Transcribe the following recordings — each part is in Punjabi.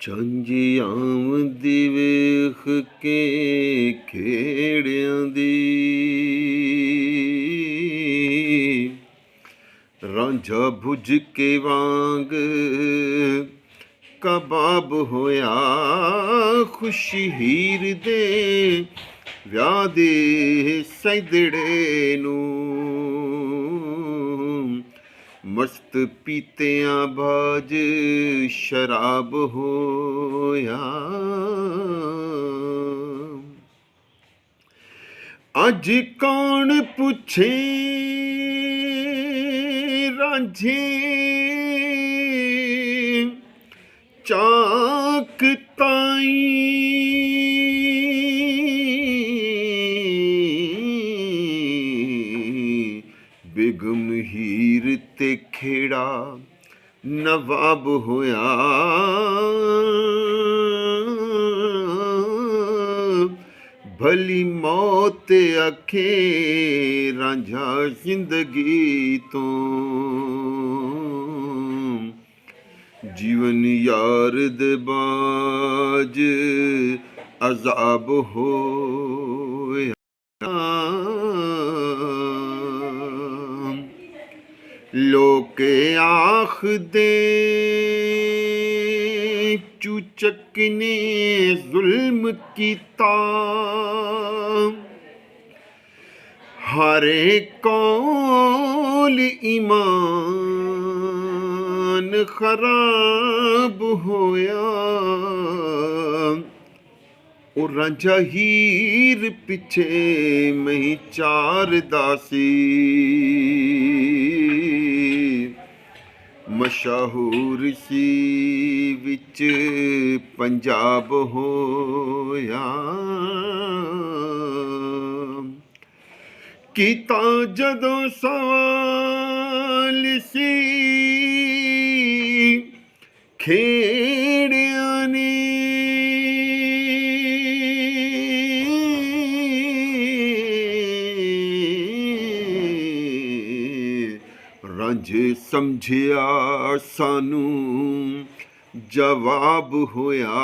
ਝੰਜ ਆਮਦੀ ਵੇਖ ਕੇ ਖੇੜਿਆਂ ਦੀ, ਰਾਂਝਾ ਭੁੱਜ ਕੇ ਵਾਂਗ ਕਬਾਬ ਹੋਇਆ। ਖੁਸ਼ੀ ਹੀਰ ਦੇ ਵਿਆਹ ਦੇ ਸੈਂਦੜੇ ਨੂੰ, ਮਸਤ ਪੀਤਿਆਂ ਬਾਜ ਸ਼ਰਾਬ ਹੋਇਆ। ਅੱਜ ਕੌਣ ਪੁੱਛੇ ਰਾਂਝੇ ਚਾਕ ਤਾਈਂ, ਬੇਗਮ ਹੀਰ ਤੇ ਖੇੜਾ ਨਵਾਬ ਹੋਇਆ। ਭਲੀ ਮੌਤ ਆਖੇ ਰਾਂਝਾ ਜ਼ਿੰਦਗੀ ਤੋਂ, ਜੀਵਨ ਯਾਰ ਦੇ ਬਾਜ ਅਜ਼ਾਬ ਹੋਇਆ। ਲੋਕੇ ਆਖਦੇ ਚੂਚਕ ਨੇ ਜ਼ੁਲਮ ਕੀਤਾ, ਹਰੇ ਕੌਲ ਈਮਾਨ ਖਰਾਬ ਹੋਇਆ। ਉਹ ਰਾਂਝਾ ਹੀਰ ਪਿੱਛੇ ਮਹੀਂ ਚਾਰਦਾ ਸੀ, ਮਸ਼ਹੂਰ ਸੀ ਵਿੱਚ ਪੰਜਾਬ ਹੋਇਆ। ਕੀਤਾ ਜਦੋਂ ਸਵਾਲ ਸੀ ਖੇੜਿਆਂ ਨੇ, ਰਾਂਝੇ ਸਮਝਿਆ ਸਾਨੂੰ ਜਵਾਬ ਹੋਇਆ।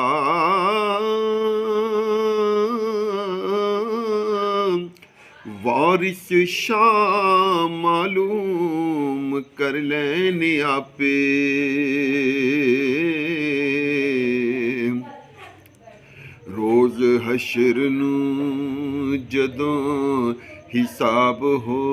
ਵਾਰਿਸ ਸ਼ਾਹ ਮਾਲੂਮ ਕਰ ਲੈਣ ਆਪੇ, ਰੋਜ਼ ਹਸ਼ਰ ਨੂੰ ਜਦੋਂ ਹਿਸਾਬ ਹੋ